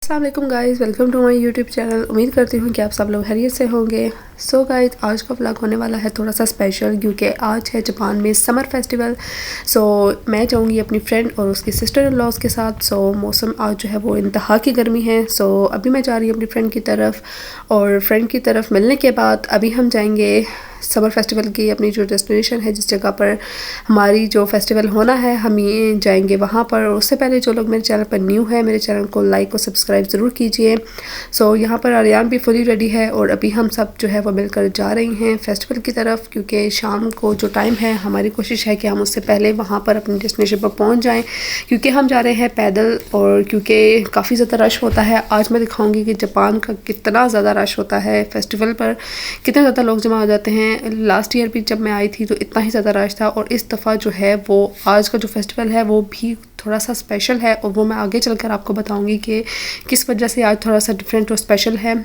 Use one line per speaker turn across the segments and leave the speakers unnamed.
अस्सलाम वालेकुम guys, welcome to my YouTube channel. उम्मीद करती हूँ कि आप सब लोग खैरियत से होंगे। सो गाइज़, आज का व्लॉग होने वाला है थोड़ा सा स्पेशल क्योंकि आज है जापान में समर फेस्टिवल। सो मैं जाऊँगी अपनी फ्रेंड और उसकी सिस्टर इन लॉज के साथ। सो मौसम आज जो है वो इंतहा की गर्मी है। सो अभी मैं जा रही हूँ अपनी फ्रेंड की तरफ, और फ्रेंड की तरफ मिलने के बाद अभी हम जाएंगे समर फेस्टिवल की अपनी जो डेस्टिनेशन है, जिस जगह पर हमारी जो फेस्टिवल होना है, हम ये जाएंगे वहाँ पर। और उससे पहले जो लोग मेरे चैनल पर न्यू है, मेरे चैनल को लाइक और सब्सक्राइब ज़रूर कीजिए। सो यहाँ पर आर्यन भी फुली रेडी है और अभी हम सब जो है वो मिलकर जा रही हैं फेस्टिवल की तरफ, क्योंकि शाम को जो टाइम है हमारी कोशिश है कि हम उससे पहले वहाँ पर अपनी डेस्टिनेशन पर पहुँच जाएँ, क्योंकि हम जा रहे हैं पैदल और क्योंकि काफ़ी ज़्यादा रश होता है। आज मैं दिखाऊँगी कि जापान का कितना ज़्यादा रश होता है फेस्टिवल पर, कितने ज़्यादा लोग जमा हो जाते हैं। लास्ट ईयर भी जब मैं आई थी तो इतना ही ज़्यादा रश था, और इस दफ़ा जो है वो आज का जो फेस्टिवल है वो भी थोड़ा सा स्पेशल है, और वो मैं आगे चलकर आपको बताऊंगी कि किस वजह से आज थोड़ा सा डिफरेंट और स्पेशल है।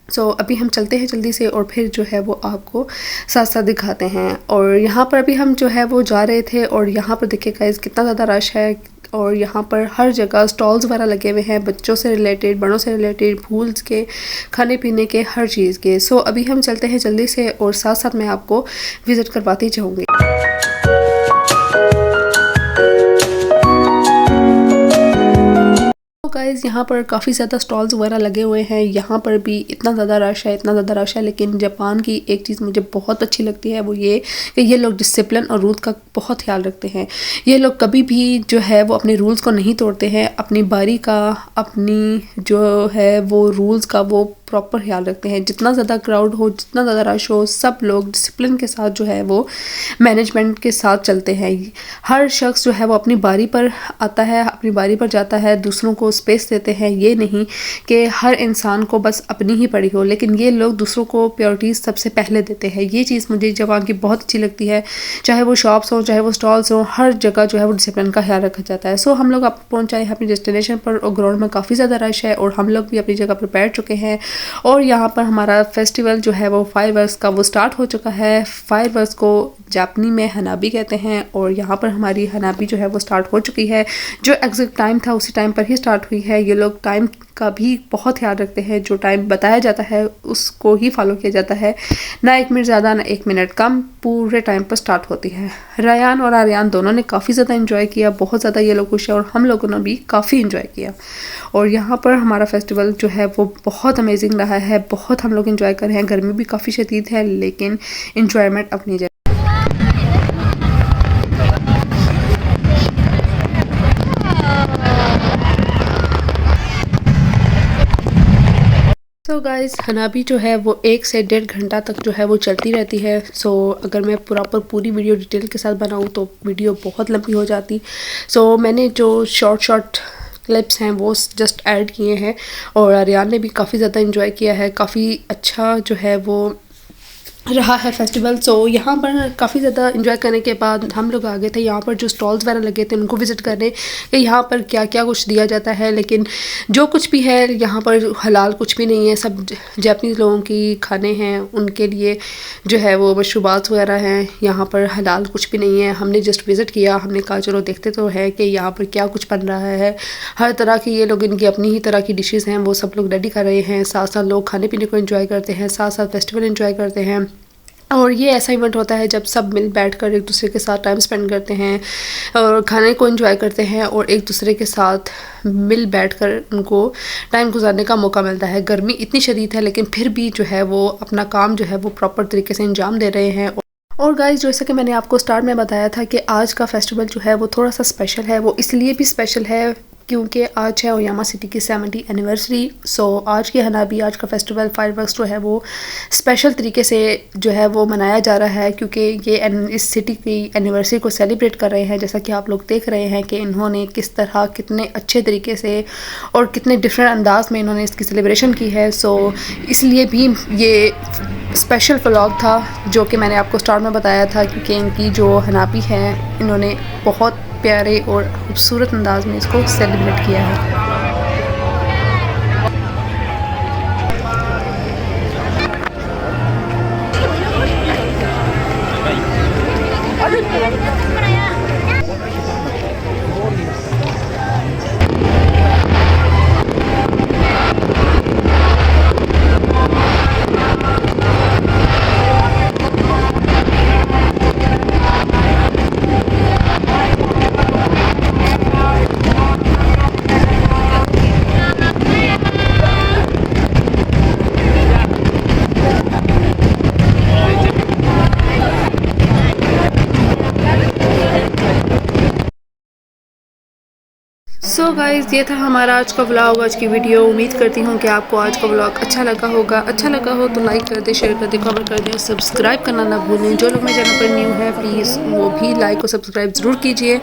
सो अभी हम चलते हैं जल्दी से और फिर जो है वो आपको साथ साथ दिखाते हैं। और यहाँ पर अभी हम जो है वो जा रहे थे, और यहाँ पर देखिए गाइस कितना ज़्यादा रश है, और यहाँ पर हर जगह स्टॉल्स वगैरह लगे हुए हैं, बच्चों से रिलेटेड, बड़ों से रिलेटेड, फूल्स के, खाने पीने के, हर चीज़ के। सो अभी हम चलते हैं जल्दी से और साथ साथ मैं आपको विज़िट करवाती जाऊँगी। गाइज़, यहाँ पर काफ़ी ज़्यादा स्टॉल्स वगैरह लगे हुए हैं। यहाँ पर भी इतना ज़्यादा रश है, इतना ज़्यादा रश है, लेकिन जापान की एक चीज़ मुझे बहुत अच्छी लगती है, वो ये कि ये लोग डिसिप्लिन और रूल्स का बहुत ख्याल रखते हैं। ये लोग कभी भी जो है वो अपने रूल्स को नहीं तोड़ते हैं, अपनी बारी का, अपनी जो है वो रूल्स का वो प्रॉपर ख्याल रखते हैं। जितना ज़्यादा क्राउड हो, जितना ज़्यादा रश हो, सब लोग डिसिप्लिन के साथ जो है वो मैनेजमेंट के साथ चलते हैं। हर शख्स जो है वो अपनी बारी पर आता है, अपनी बारी पर जाता है, दूसरों को स्पेस देते हैं। ये नहीं कि हर इंसान को बस अपनी ही पड़ी हो, लेकिन ये लोग दूसरों को प्रायोरिटीज़ सबसे पहले देते हैं। ये चीज़ मुझे जापान की बहुत अच्छी लगती है। चाहे वो शॉप्स हो, चाहे वो स्टॉल्स हो, हर जगह जो है वो डिसिप्लिन का ख्याल रखा जाता है। सो हम लोग अब पहुँच आए हैं अपनी डेस्टिनेशन पर, और ग्राउंड में काफ़ी ज़्यादा रश है, और हम लोग भी अपनी जगह पर बैठ चुके हैं। और यहाँ पर हमारा फेस्टिवल जो है वो फायरवर्क्स का वो स्टार्ट हो चुका है। फायरवर्क्स को जापानी में हनाबी कहते हैं, और यहाँ पर हमारी हनाबी जो है वो स्टार्ट हो चुकी है। जो एग्जैक्ट टाइम था उसी टाइम पर ही स्टार्ट हुई है। ये लोग टाइम का भी बहुत ख्याल रखते हैं, जो टाइम बताया जाता है उसको ही फॉलो किया जाता है, ना 1 मिनट ज़्यादा ना 1 मिनट कम, पूरे टाइम पर स्टार्ट होती है। रायान और आर्यन दोनों ने काफ़ी ज़्यादा इन्जॉय किया, बहुत ज़्यादा ये लोग खुश है, और हम लोगों ने भी काफ़ी इन्जॉय किया। और यहाँ पर हमारा फेस्टिवल जो है वो बहुत अमेजिंग रहा है, बहुत हम लोग इन्जॉय कर रहे हैं। गर्मी भी काफ़ी शदीद है, लेकिन इन्जॉयमेंट अपनी जगह। सो गाइज़, हनाबी जो है वो 1 से 1.5 घंटा तक जो है वो चलती रहती है। सो अगर मैं पूरी वीडियो डिटेल के साथ बनाऊँ तो वीडियो बहुत लंबी हो जाती। सो मैंने जो शॉर्ट क्लिप्स हैं वो जस्ट ऐड किए हैं, और आर्यन ने भी काफ़ी ज़्यादा इन्जॉय किया है। काफ़ी अच्छा जो है वो रहा है फेस्टिवल। सो यहाँ पर काफ़ी ज़्यादा इन्जॉय करने के बाद हम लोग आ गए थे यहाँ पर जो स्टॉल्स वगैरह लगे थे उनको विज़िट करने, कि यहाँ पर क्या क्या कुछ दिया जाता है। लेकिन जो कुछ भी है यहाँ पर हलाल कुछ भी नहीं है, सब जापानीज़ लोगों की खाने हैं, उनके लिए जो है वो मशरूबात वगैरह हैं। यहाँ पर हलाल कुछ भी नहीं है। हमने जस्ट विज़िट किया, हमने कहा चलो देखते तो है कि यहाँ पर क्या कुछ बन रहा है। हर तरह की ये लोग, इनकी अपनी ही तरह की डिशेज़ हैं, वो सब लोग रेडी कर रहे हैं। साथ साथ लोग खाने पीने को एंजॉय करते हैं, साथ साथ फेस्टिवल एंजॉय करते हैं। और ये ऐसा इवेंट होता है जब सब मिल बैठकर एक दूसरे के साथ टाइम स्पेंड करते हैं और खाने को एंजॉय करते हैं, और एक दूसरे के साथ मिल बैठकर उनको टाइम गुजारने का मौका मिलता है। गर्मी इतनी शदीद है, लेकिन फिर भी जो है वो अपना काम जो है वो प्रॉपर तरीके से अंजाम दे रहे हैं। और गाइस, जैसा कि मैंने आपको स्टार्ट में बताया था कि आज का फेस्टिवल जो है वो थोड़ा सा स्पेशल है। वो इसलिए भी स्पेशल है क्योंकि आज है ओयामा सिटी की 70 एनिवर्सरी। सो आज की हनाबी, आज का फेस्टिवल फायरवर्क्स जो है वो स्पेशल तरीके से जो है वो मनाया जा रहा है, क्योंकि ये इस सिटी की एनिवर्सरी को सेलिब्रेट कर रहे हैं। जैसा कि आप लोग देख रहे हैं कि इन्होंने किस तरह, कितने अच्छे तरीके से और कितने डिफरेंट अंदाज में इन्होंने इसकी सेलिब्रेशन की है। सो इसलिए भी ये स्पेशल व्लॉग था जो कि मैंने आपको स्टार्ट में बताया था, क्योंकि इनकी जो हनाबी है इन्होंने बहुत प्यारे और खूबसूरत अंदाज में इसको सेलिब्रेट किया है। गाइस ये था हमारा आज का व्लॉग, आज की वीडियो। उम्मीद करती हूँ कि आपको आज का व्लॉग अच्छा लगा होगा। अच्छा लगा हो तो लाइक कर दे, शेयर कर दे, कमेंट कर दे, सब्सक्राइब करना ना भूलें। जो लोग मेरे चैनल पर न्यू है प्लीज़ वो भी लाइक और सब्सक्राइब ज़रूर कीजिए।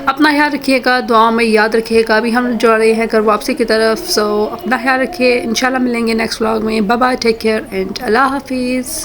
अपना ख्याल रखिएगा, दुआओं में याद रखिएगा। अभी हम जा रहे हैं घर वापसी की तरफ। सो अपना ख्याल रखिए, इंशाल्लाह मिलेंगे नेक्स्ट व्लॉग में। Bye bye, take care and अल्लाह हाफिज़।